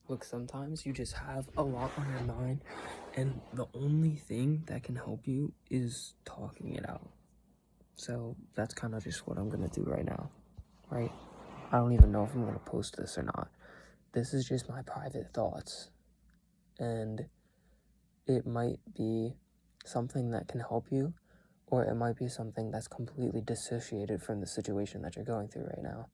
Look, sometimes you just have a lot on your mind, and the only thing that can help you is talking it out. So that's kind of just what I'm gonna do right now, right? I don't even know if I'm gonna post this or not. This is just my private thoughts, and it might be something that can help you, or it might be something that's completely dissociated from the situation that you're going through right now.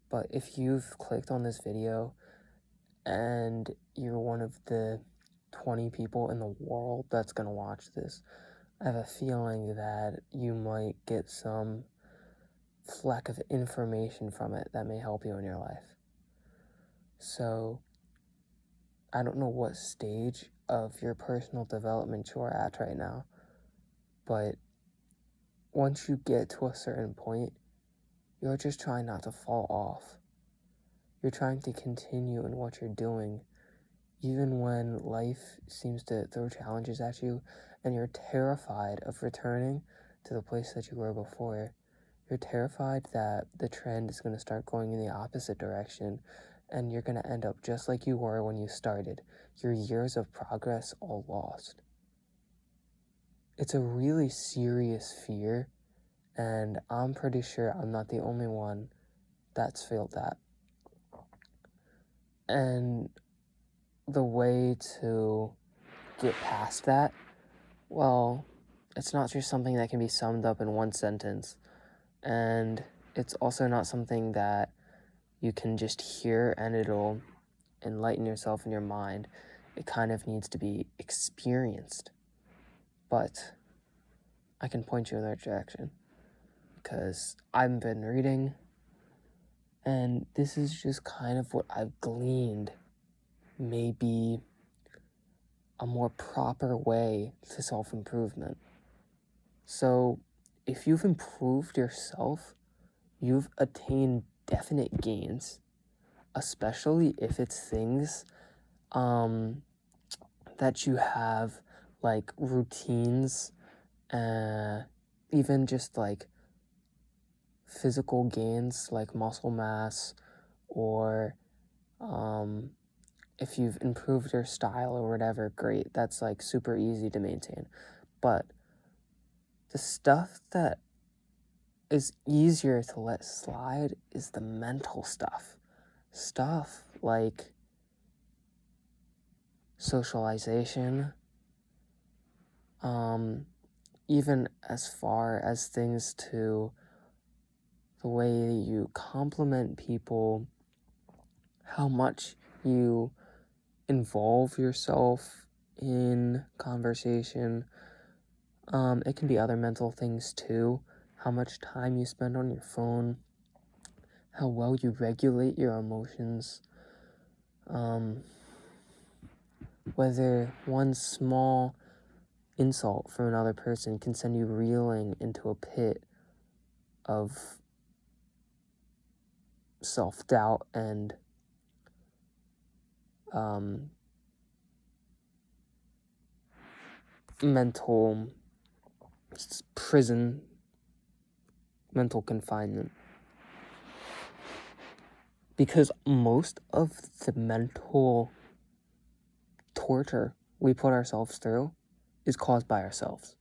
But if you've clicked on this video and you're one of the 20 people in the world that's going to watch this, I have a feeling that you might get some fleck of information from it that may help you in your life. So, I don't know what stage of your personal development you're at right now, but once you get to a certain point, you're just trying not to fall off. You're trying to continue in what you're doing, even when life seems to throw challenges at you and you're terrified of returning to the place that you were before. You're terrified that the trend is going to start going in the opposite direction and you're going to end up just like you were when you started, your years of progress all lost. It's a really serious fear, and I'm pretty sure I'm not the only one that's felt that. And the way to get past that, well, it's not just something that can be summed up in one sentence, and it's also not something that you can just hear and it'll enlighten yourself in your mind. It kind of needs to be experienced. But I can point you in that direction because I've been reading, and this is just kind of what I've gleaned. Maybe a more proper way to self-improvement. So if you've improved yourself, you've attained definite gains, especially if it's things that you have, like routines, even just like physical gains like muscle mass, or if you've improved your style or whatever, great, that's like super easy to maintain. But the stuff that is easier to let slide is the mental stuff. Stuff like socialization, even as far as things to the way you compliment people, how much you involve yourself in conversation. It can be other mental things too. How much time you spend on your phone, how well you regulate your emotions, whether one small insult from another person can send you reeling into a pit of self-doubt and mental prison, mental confinement. Because most of the mental torture we put ourselves through is caused by ourselves.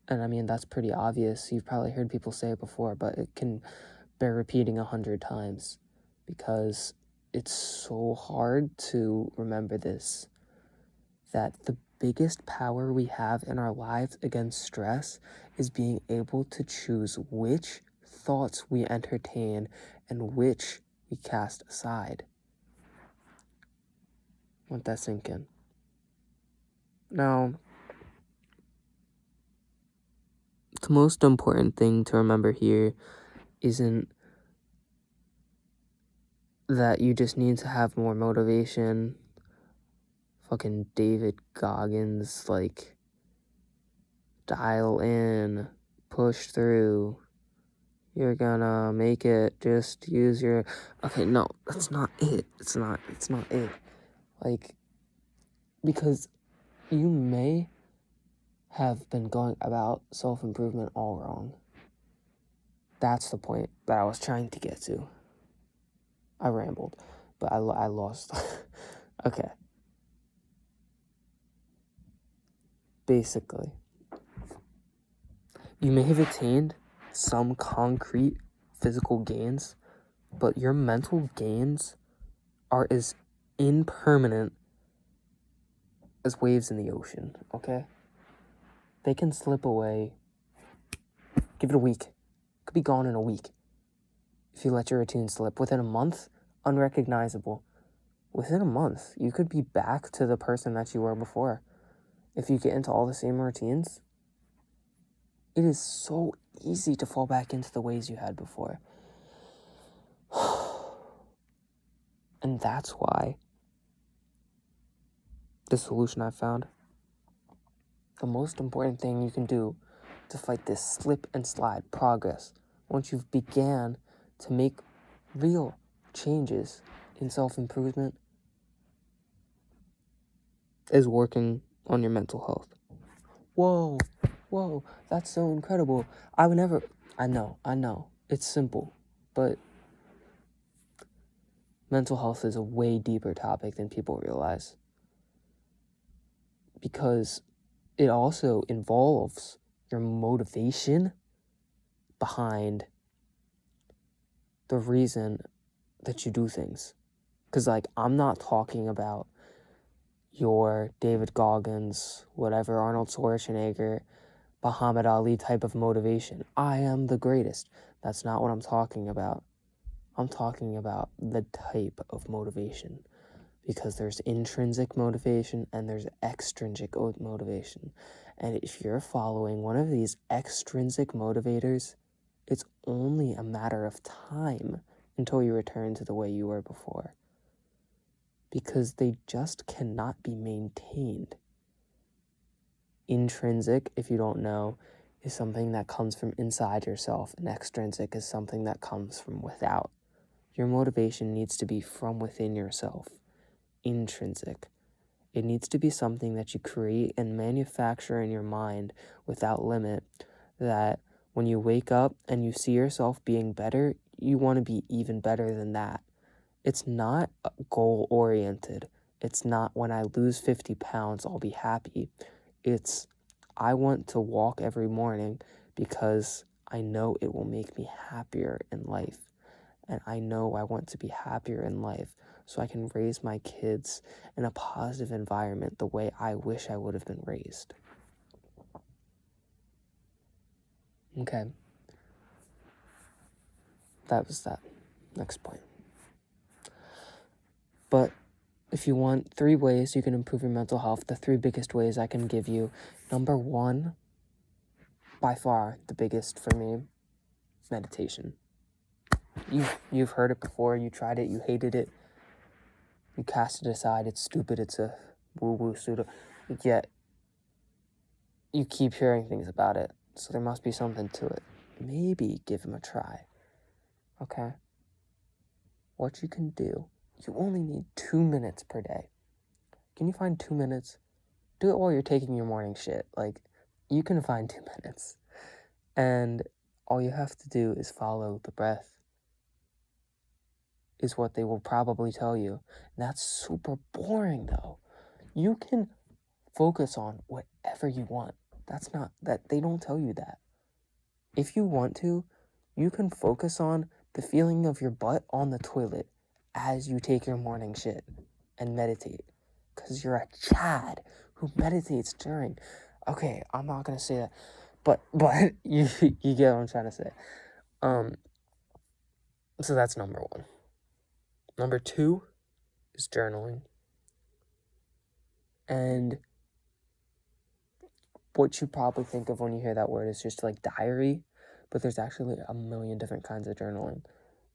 And I mean, that's pretty obvious. You've probably heard people say it before, but it can bear repeating 100 times because it's so hard to remember this, that the biggest power we have in our lives against stress is being able to choose which thoughts we entertain and which we cast aside. Let that sink in. Now, the most important thing to remember here isn't that you just need to have more motivation. Fucking David Goggins, like, dial in, push through, you're gonna make it, just use your... Okay, no, that's not it. It's not it. Like, because you may have been going about self-improvement all wrong. That's the point that I was trying to get to. I rambled. but I lost. Okay. Basically, you may have attained some concrete physical gains, but your mental gains are as impermanent as waves in the ocean, okay? They can slip away. Give it a week. It could be gone in a week. If you let your routine slip within a month, unrecognizable. Within a month, you could be back to the person that you were before. If you get into all the same routines, it is so easy to fall back into the ways you had before. And that's why the solution I found, the most important thing you can do to fight this slip and slide progress, once you've began to make real changes in self-improvement, is working on your mental health. Whoa, that's so incredible. I know, it's simple, but mental health is a way deeper topic than people realize, because it also involves your motivation behind the reason that you do things. Because, like, I'm not talking about your David Goggins, whatever, Arnold Schwarzenegger, Muhammad Ali type of motivation. I am the greatest. That's not what I'm talking about. I'm talking about the type of motivation, because there's intrinsic motivation and there's extrinsic motivation. And if you're following one of these extrinsic motivators, it's only a matter of time until you return to the way you were before, because they just cannot be maintained. Intrinsic, if you don't know, is something that comes from inside yourself, and extrinsic is something that comes from without. Your motivation needs to be from within yourself. Intrinsic. It needs to be something that you create and manufacture in your mind without limit, that when you wake up and you see yourself being better, you want to be even better than that. It's not goal-oriented. It's not when I lose 50 pounds, I'll be happy. It's, I want to walk every morning because I know it will make me happier in life. And I know I want to be happier in life so I can raise my kids in a positive environment the way I wish I would have been raised. Okay. That was that. Next point. But if you want 3 ways you can improve your mental health, the 3 biggest ways I can give you. Number 1, by far the biggest for me, meditation. You've heard it before, you tried it, you hated it, you cast it aside, it's stupid, it's a woo-woo pseudo, yet you keep hearing things about it, so there must be something to it. Maybe give them a try, okay? What you can do, you only need 2 minutes per day. Can you find 2 minutes? Do it while you're taking your morning shit. Like, you can find 2 minutes. And all you have to do is follow the breath, is what they will probably tell you. And that's super boring, though. You can focus on whatever you want. That's not, that they don't tell you that. If you want to, you can focus on the feeling of your butt on the toilet as you take your morning shit and meditate. Because you're a Chad who meditates during. Okay, I'm not going to say that. But you get what I'm trying to say. So that's number 1. Number 2 is journaling. And what you probably think of when you hear that word is just like diary, but there's actually a million different kinds of journaling.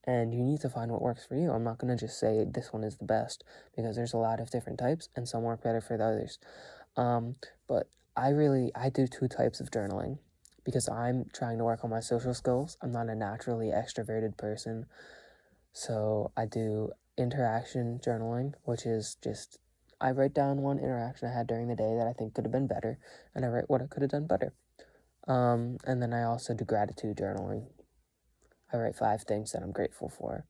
And you need to find what works for you. I'm not going to just say this one is the best, because there's a lot of different types and some work better for the others. But I do 2 types of journaling because I'm trying to work on my social skills. I'm not a naturally extroverted person. So I do interaction journaling, which is just, I write down one interaction I had during the day that I think could have been better, and I write what I could have done better. And then I also do gratitude journaling. I write 5 things that I'm grateful for.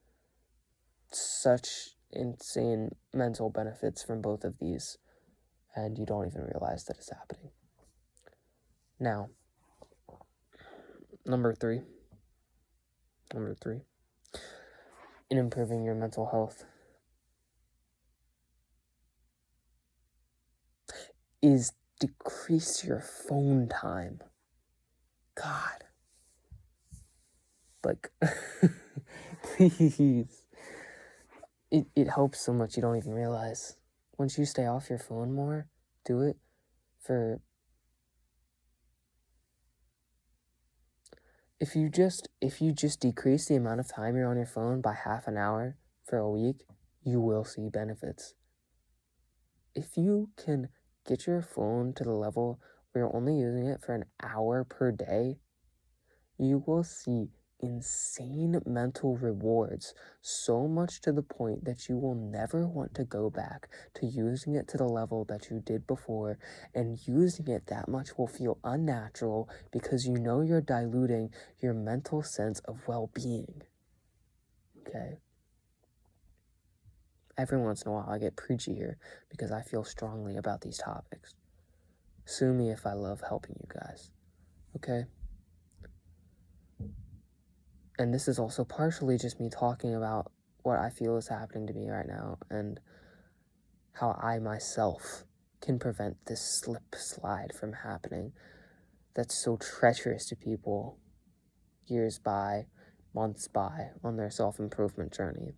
Such insane mental benefits from both of these, and you don't even realize that it's happening. Now, number three, in improving your mental health is decrease your phone time. God. Like, please. It helps so much you don't even realize. Once you stay off your phone more, do it for... If you just decrease the amount of time you're on your phone by half an hour for a week, you will see benefits. If you can get your phone to the level where you're only using it for an hour per day, you will see insane mental rewards, so much to the point that you will never want to go back to using it to the level that you did before, and using it that much will feel unnatural because you know you're diluting your mental sense of well-being. Okay? Every once in a while I get preachy here because I feel strongly about these topics. Sue me if I love helping you guys. Okay? And this is also partially just me talking about what I feel is happening to me right now and how I myself can prevent this slide from happening that's so treacherous to people years by, months by, on their self-improvement journey.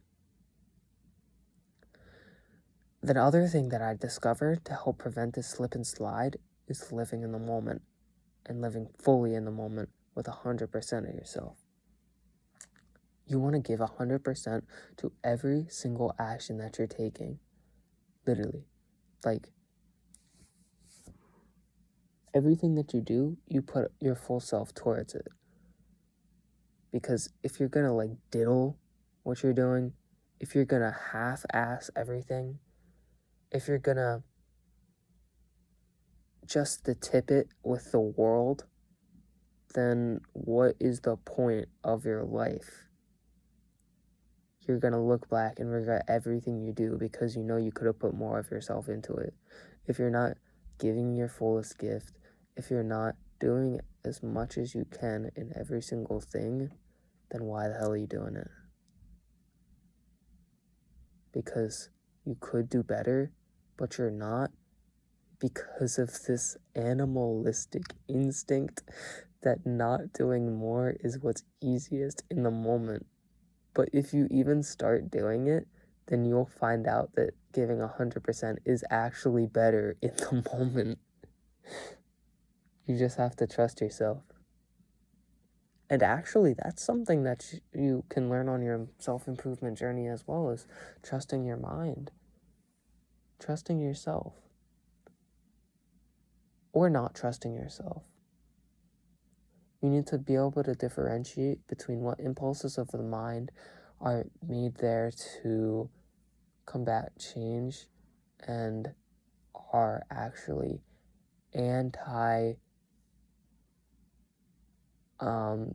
The other thing that I discovered to help prevent this slip and slide is living in the moment and living fully in the moment with 100% of yourself. You want to give 100% to every single action that you're taking. Literally. Like, everything that you do, you put your full self towards it. Because if you're going to, diddle what you're doing, if you're going to half-ass everything, if you're going to just the tip it with the world, then what is the point of your life? You're going to look back and regret everything you do because you know you could have put more of yourself into it. If you're not giving your fullest gift, if you're not doing as much as you can in every single thing, then why the hell are you doing it? Because you could do better, but you're not, because of this animalistic instinct that not doing more is what's easiest in the moment. But if you even start doing it, then you'll find out that giving 100% is actually better in the moment. You just have to trust yourself. And actually, that's something that you can learn on your self-improvement journey as well, as trusting your mind. Trusting yourself. Or not trusting yourself. You need to be able to differentiate between what impulses of the mind are made there to combat change and are actually anti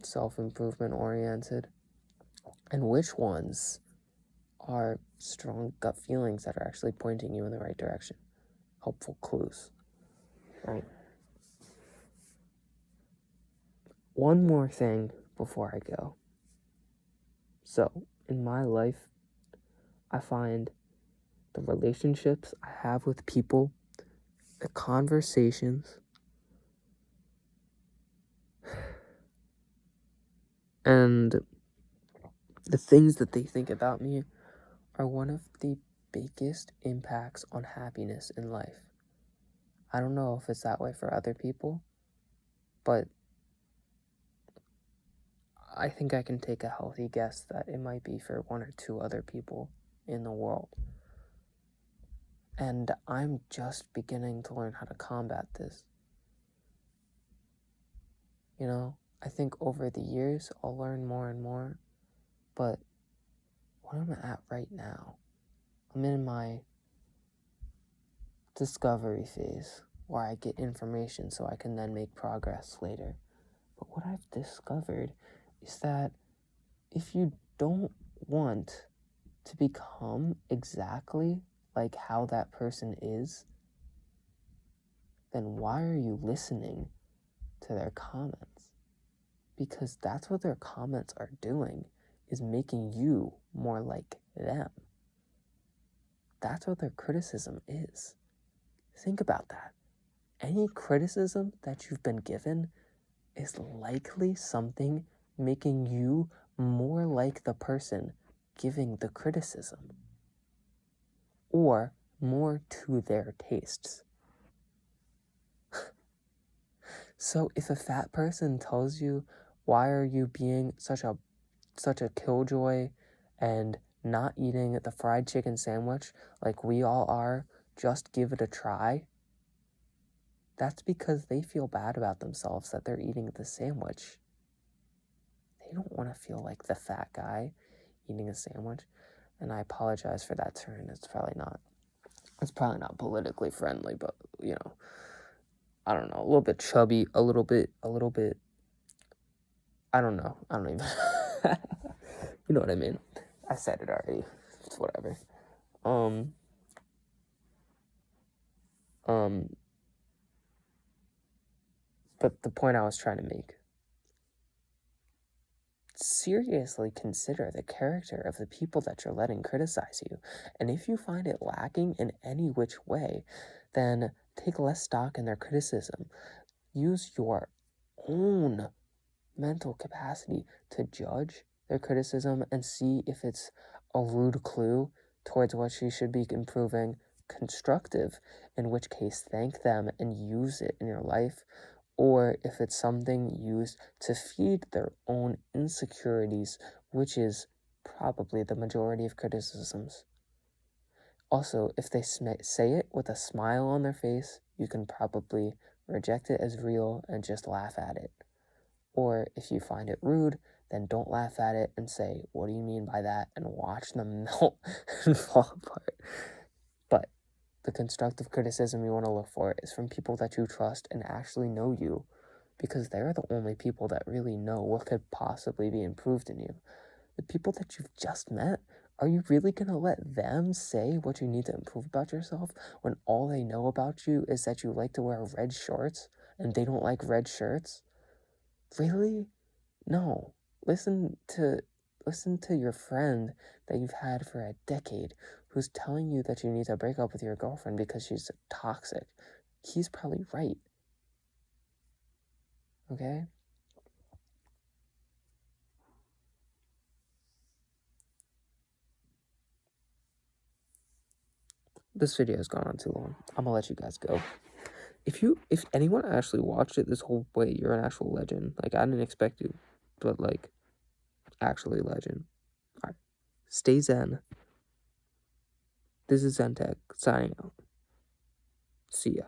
self-improvement oriented, and which ones are strong gut feelings that are actually pointing you in the right direction. Helpful clues, right? One more thing before I go. So, in my life, I find the relationships I have with people, the conversations, and the things that they think about me are one of the biggest impacts on happiness in life. I don't know if it's that way for other people, but I think I can take a healthy guess that it might be for one or two other people in the world. And I'm just beginning to learn how to combat this. You know, I think over the years I'll learn more and more, but what I'm at right now, I'm in my discovery phase where I get information so I can then make progress later. But what I've discovered is that if you don't want to become exactly like how that person is, then why are you listening to their comments? Because that's what their comments are doing, is making you more like them. That's what their criticism is. Think about that. Any criticism that you've been given is likely something making you more like the person giving the criticism, or more to their tastes. So if a fat person tells you, why are you being such a killjoy and not eating the fried chicken sandwich like we all are, just give it a try, that's because they feel bad about themselves that they're eating the sandwich. They don't want to feel like the fat guy eating a sandwich. And I apologize for that turn. It's probably not politically friendly, but I don't know, a little bit chubby, a little bit, I don't know. I don't even, you know what I mean? I said it already. It's whatever. But the point I was trying to make, seriously consider the character of the people that you're letting criticize you. And if you find it lacking in any which way, then take less stock in their criticism. Use your own mental capacity to judge their criticism and see if it's a rude clue towards what you should be improving, constructive, in which case thank them and use it in your life, or if it's something used to feed their own insecurities, which is probably the majority of criticisms. Also, if they say it with a smile on their face, you can probably reject it as real and just laugh at it. Or if you find it rude, then don't laugh at it and say, what do you mean by that? And watch them melt and fall apart. But the constructive criticism you want to look for is from people that you trust and actually know you, because they're the only people that really know what could possibly be improved in you. The people that you've just met, are you really going to let them say what you need to improve about yourself when all they know about you is that you like to wear red shorts and they don't like red shirts? Really? No. Listen to your friend that you've had for a decade who's telling you that you need to break up with your girlfriend because she's toxic. He's probably right. Okay? This video has gone on too long. I'm gonna let you guys go. If anyone actually watched it this whole way, you're an actual legend. Like, I didn't expect you, but like, actually legend. Alright. Stay zen. This is Zentech signing out. See ya.